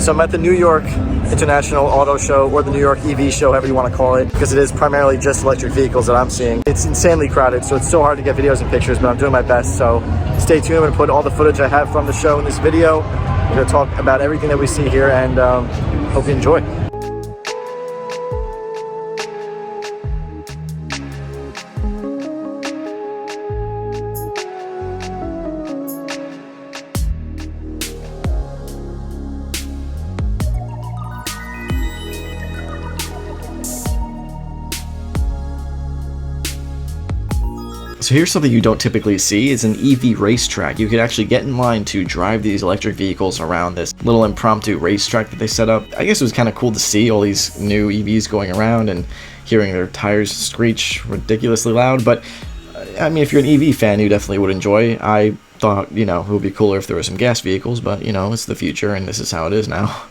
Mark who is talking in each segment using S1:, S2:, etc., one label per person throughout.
S1: So I'm at the New York International Auto Show, or the New York EV Show, however you want to call it, because it is primarily just electric vehicles that I'm seeing. It's insanely crowded, so it's so hard to get videos and pictures, but I'm doing my best. So stay tuned. I'm going to put all the footage I have from the show in this video. We're going to talk about everything that we see here, and hope you enjoy.
S2: So here's something you don't typically see, is an EV racetrack. You could actually get in line to drive these electric vehicles around this little impromptu racetrack that they set up. I guess it was kind of cool to see all these new EVs going around and hearing their tires screech ridiculously loud, but I mean, if you're an EV fan, you definitely would enjoy. I thought, you know, it would be cooler if there were some gas vehicles, but you know, it's the future and this is how it is now.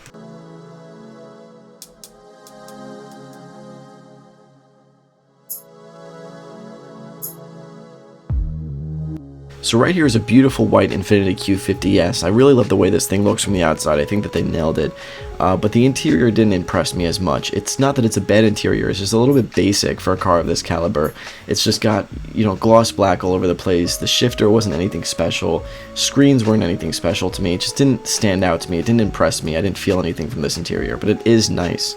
S2: So right here is a beautiful white Infiniti Q50S. I really love the way this thing looks from the outside. I think that they nailed it. But the interior didn't impress me as much. It's not that it's a bad interior, it's just a little bit basic for a car of this caliber. It's just got, you know, gloss black all over the place. The shifter wasn't anything special. Screens weren't anything special to me. It just didn't stand out to me. It didn't impress me. I didn't feel anything from this interior, but it is nice.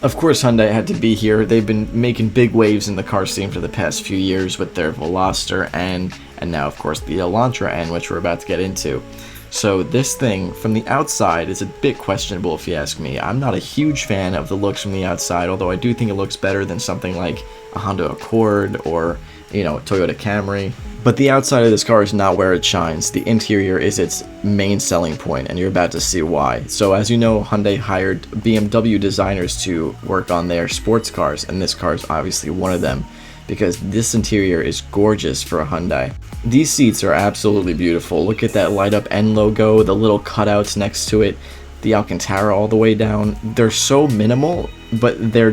S2: Of course, Hyundai had to be here. They've been making big waves in the car scene for the past few years with their Veloster N, and now, of course, the Elantra N, which we're about to get into. So this thing, from the outside, is a bit questionable if you ask me. I'm not a huge fan of the looks from the outside, although I do think it looks better than something like a Honda Accord or, you know, a Toyota Camry. But the outside of this car is not where it shines. The interior is its main selling point, and you're about to see why. So as you know, Hyundai hired BMW designers to work on their sports cars, and this car is obviously one of them, because this interior is gorgeous for a Hyundai. These seats are absolutely beautiful. Look at that light up N logo, the little cutouts next to it, the Alcantara all the way down. They're so minimal, but they're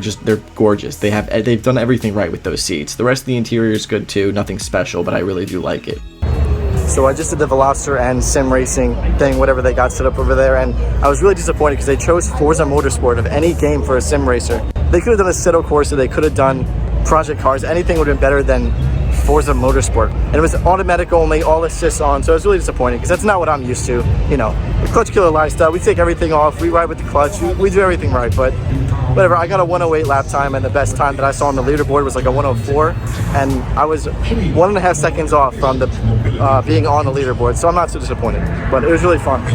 S2: gorgeous. They've done everything right with those seats. The rest of the interior is good too, nothing special, but I really do like it.
S1: So I just did the Veloster and sim racing thing, whatever they got set up over there, and I was really disappointed because they chose Forza Motorsport of any game for a sim racer. They could have done a Assetto Corsa, they could have done Project Cars, anything would have been better than Forza Motorsport. And it was automatic only, all assists on, so I was really disappointed because that's not what I'm used to. You know, the clutch killer lifestyle, we take everything off, we ride with the clutch, we do everything right, but whatever. I got a 108 lap time, and the best time that I saw on the leaderboard was like a 104, and I was 1.5 seconds off from the being on the leaderboard, so I'm not so disappointed, but it was really fun.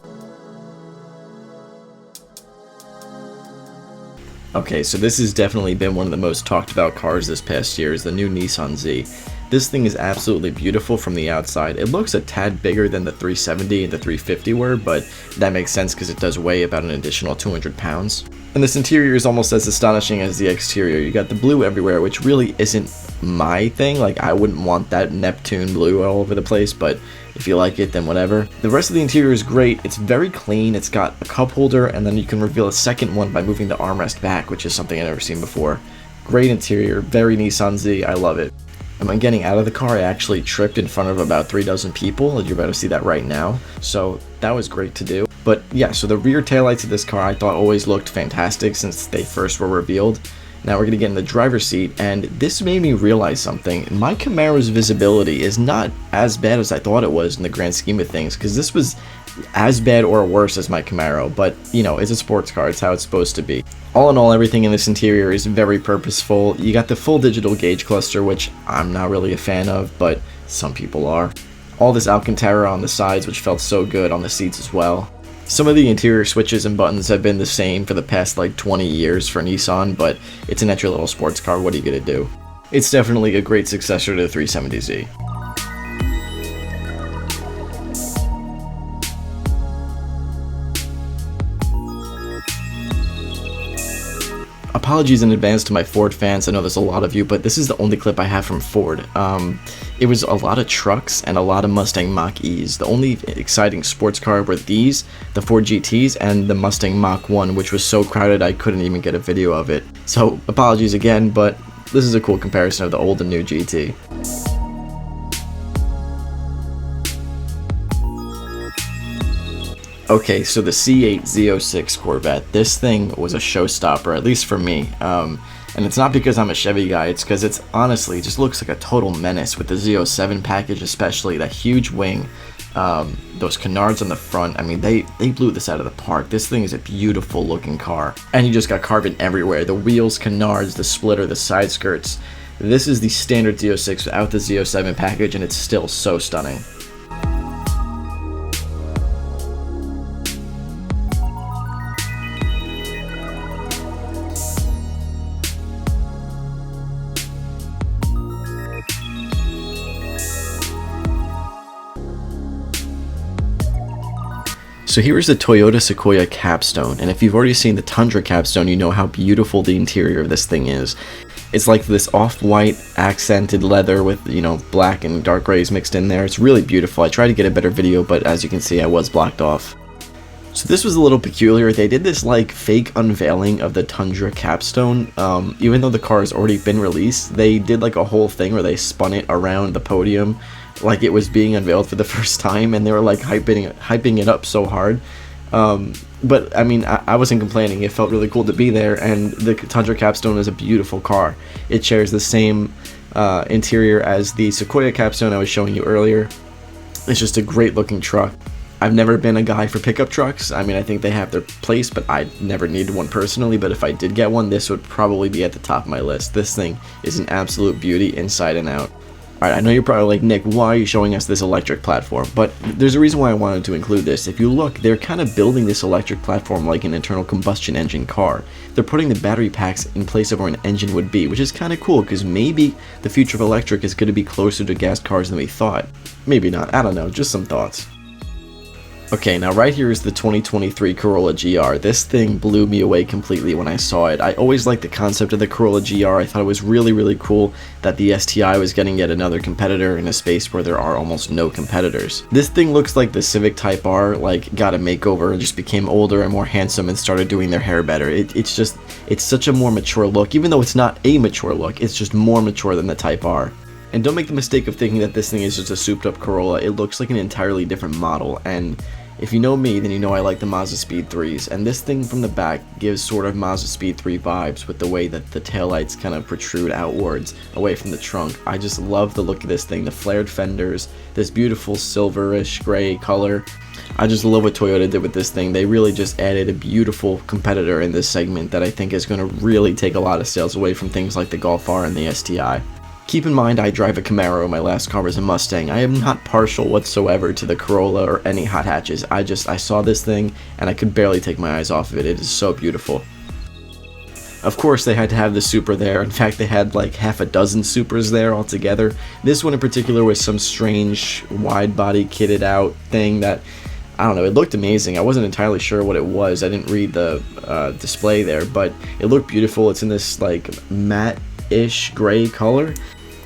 S2: Okay, so this has definitely been one of the most talked about cars this past year, is the new Nissan Z. This thing is absolutely beautiful from the outside. It looks a tad bigger than the 370 and the 350 were, but that makes sense because it does weigh about an additional 200 pounds. And this interior is almost as astonishing as the exterior. You got the blue everywhere, which really isn't my thing. Like, I wouldn't want that Neptune blue all over the place, but if you like it, then whatever. The rest of the interior is great. It's very clean. It's got a cup holder, and then you can reveal a second one by moving the armrest back, which is something I've never seen before. Great interior, very Nissan Z. I love it. And when getting out of the car, I actually tripped in front of about 3 dozen people. You're about to see that right now. So that was great to do. But yeah, so the rear taillights of this car I thought always looked fantastic since they first were revealed. Now we're going to get in the driver's seat, and this made me realize something. My Camaro's visibility is not as bad as I thought it was in the grand scheme of things, because this was as bad or worse as my Camaro, but you know, it's a sports car, it's how it's supposed to be. All in all, everything in this interior is very purposeful. You got the full digital gauge cluster, which I'm not really a fan of, but some people are. All this Alcantara on the sides, which felt so good on the seats as well. Some of the interior switches and buttons have been the same for the past like 20 years for Nissan, but it's an entry level sports car, what are you gonna do? It's definitely a great successor to the 370Z. Apologies in advance to my Ford fans, I know there's a lot of you, but this is the only clip I have from Ford. It was a lot of trucks and a lot of Mustang Mach-E's. The only exciting sports car were these, the Ford GTs, and the Mustang Mach-1, which was so crowded I couldn't even get a video of it. So apologies again, but this is a cool comparison of the old and new GT. Okay, so the C8 Z06 Corvette, this thing was a showstopper, at least for me. And it's not because I'm a Chevy guy, it's because it's honestly just looks like a total menace with the Z07 package, especially that huge wing, those canards on the front. I mean, they blew this out of the park. This thing is a beautiful looking car. And you just got carbon everywhere. The wheels, canards, the splitter, the side skirts. This is the standard Z06 without the Z07 package, and it's still so stunning. So here is the Toyota Sequoia capstone, and if you've already seen the Tundra capstone, you know how beautiful the interior of this thing is. It's like this off-white accented leather with, you know, black and dark grays mixed in there. It's really beautiful. I tried to get a better video, but as you can see, I was blocked off. So this was a little peculiar. They did this like fake unveiling of the Tundra capstone. Even though the car has already been released, they did like a whole thing where they spun it around the podium like it was being unveiled for the first time, and they were like hyping it up so hard. But I mean, I wasn't complaining. It felt really cool to be there, and the Tundra capstone is a beautiful car. It shares the same interior as the Sequoia capstone I was showing you earlier. It's just a great looking truck. I've never been a guy for pickup trucks. I mean, I think they have their place, but I never needed one personally. But if I did get one, this would probably be at the top of my list. This thing is an absolute beauty inside and out. Alright, I know you're probably like, Nick, why are you showing us this electric platform? But there's a reason why I wanted to include this. If you look, they're kind of building this electric platform like an internal combustion engine car. They're putting the battery packs in place of where an engine would be, which is kind of cool, because maybe the future of electric is going to be closer to gas cars than we thought. Maybe not, I don't know, just some thoughts. Okay, now right here is the 2023 Corolla GR. This thing blew me away completely when I saw it. I always liked the concept of the Corolla GR. I thought it was really cool that the STI was getting yet another competitor in a space where there are almost no competitors. This thing looks like the Civic Type R like got a makeover and just became older and more handsome and started doing their hair better. It's such a more mature look. Even though it's not a mature look, it's just more mature than the Type R. And don't make the mistake of thinking that this thing is just a souped up Corolla. It looks like an entirely different model, and if you know me, then you know I like the Mazda Speed 3s, and this thing from the back gives sort of Mazda Speed 3 vibes with the way that the taillights kind of protrude outwards away from the trunk. I just love the look of this thing, the flared fenders, this beautiful silverish gray color. I just love what Toyota did with this thing. They really just added a beautiful competitor in this segment that I think is going to really take a lot of sales away from things like the Golf R and the STI. Keep in mind, I drive a Camaro. My last car was a Mustang. I am not partial whatsoever to the Corolla or any hot hatches. I saw this thing and I could barely take my eyes off of it. It is so beautiful. Of course, they had to have the Supra there. In fact, they had like half a dozen Supras there altogether. This one in particular was some strange wide body kitted out thing that, I don't know, it looked amazing. I wasn't entirely sure what it was. I didn't read the display there, but it looked beautiful. It's in this like matte-ish gray color.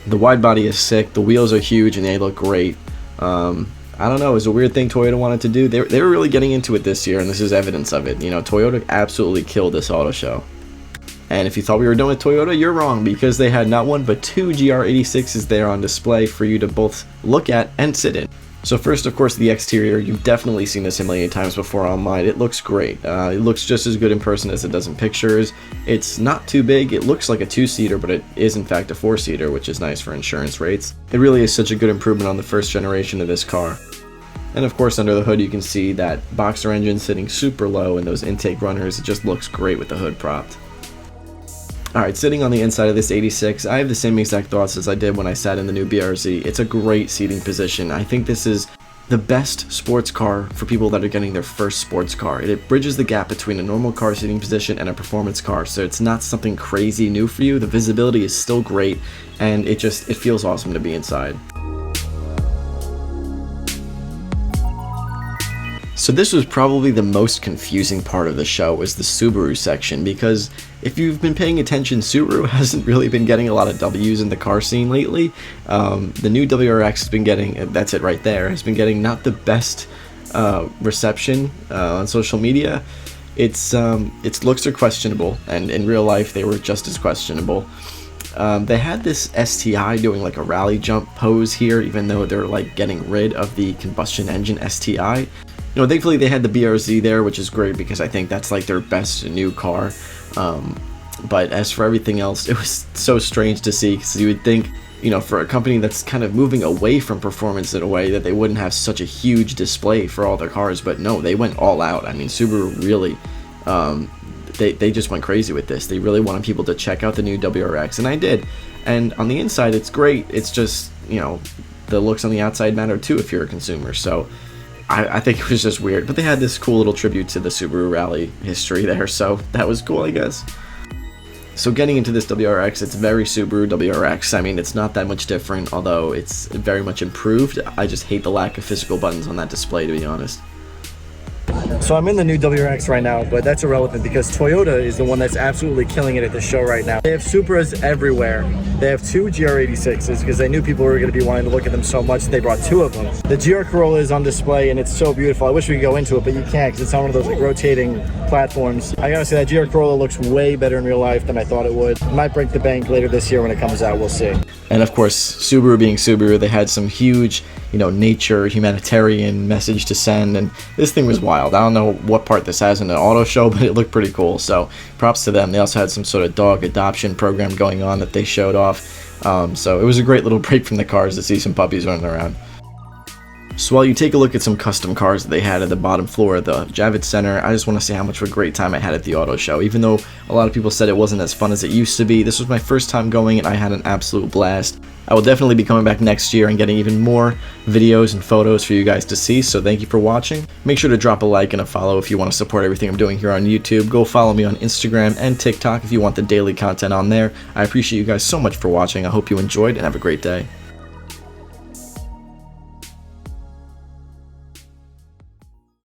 S2: The wide body is sick, the wheels are huge, and they look great. I don't know, it was a weird thing Toyota wanted to do. They were really getting into it this year, and this is evidence of it. You know, Toyota absolutely killed this auto show. And if you thought we were done with Toyota, you're wrong, because they had not one but two GR86s there on display for you to both look at and sit in. So first, of course, the exterior. You've definitely seen this a million times before online. It looks great. It looks just as good in person as it does in pictures. It's not too big. It looks like a two-seater, but it is in fact a four-seater, which is nice for insurance rates. It really is such a good improvement on the first generation of this car. And of course, under the hood, you can see that boxer engine sitting super low, and those intake runners. It just looks great with the hood propped. Alright, sitting on the inside of this 86, I have the same exact thoughts as I did when I sat in the new BRZ. It's a great seating position. I think this is the best sports car for people that are getting their first sports car. It bridges the gap between a normal car seating position and a performance car, so it's not something crazy new for you. The visibility is still great, and it feels awesome to be inside. So this was probably the most confusing part of the show, was the Subaru section, because if you've been paying attention, Subaru hasn't really been getting a lot of W's in the car scene lately. The new WRX has been getting, that's it right there, has been getting not the best reception on social media. Its looks are questionable, and in real life they were just as questionable. They had this STI doing like a rally jump pose here, even though they're like getting rid of the combustion engine STI. You know, thankfully they had the BRZ there, which is great because I think that's like their best new car. But as for everything else, it was so strange to see, because you would think, you know, for a company that's kind of moving away from performance in a way, that they wouldn't have such a huge display for all their cars. But no, they went all out. I mean, Subaru really, they just went crazy with this. They really wanted people to check out the new WRX, and I did. And on the inside, it's great. It's just, you know, the looks on the outside matter too if you're a consumer. So I think it was just weird, but they had this cool little tribute to the Subaru rally history there, so that was cool, I guess. So getting into this WRX, it's very Subaru WRX. I mean, it's not that much different, although it's very much improved. I just hate the lack of physical buttons on that display, to be honest.
S1: So I'm in the new WRX right now, but that's irrelevant because Toyota is the one that's absolutely killing it at the show right now. They have Supras everywhere. They have two GR86s because they knew people were going to be wanting to look at them so much that they brought two of them. The GR Corolla is on display and it's so beautiful. I wish we could go into it, but you can't because it's on one of those like rotating platforms. I gotta say that GR Corolla looks way better in real life than I thought it would. It might break the bank later this year when it comes out, we'll see.
S2: And of course, Subaru being Subaru, they had some huge, you know, nature, humanitarian message to send, and this thing was wild. I don't know what part this has in an auto show, but it looked pretty cool, so props to them. They also had some sort of dog adoption program going on that they showed off, so it was a great little break from the cars to see some puppies running around. So while you take a look at some custom cars that they had at the bottom floor of the Javits Center, I just want to say how much of a great time I had at the auto show. Even though a lot of people said it wasn't as fun as it used to be, this was my first time going and I had an absolute blast. I will definitely be coming back next year and getting even more videos and photos for you guys to see, so thank you for watching. Make sure to drop a like and a follow if you want to support everything I'm doing here on YouTube. Go follow me on Instagram and TikTok if you want the daily content on there. I appreciate you guys so much for watching. I hope you enjoyed and have a great day.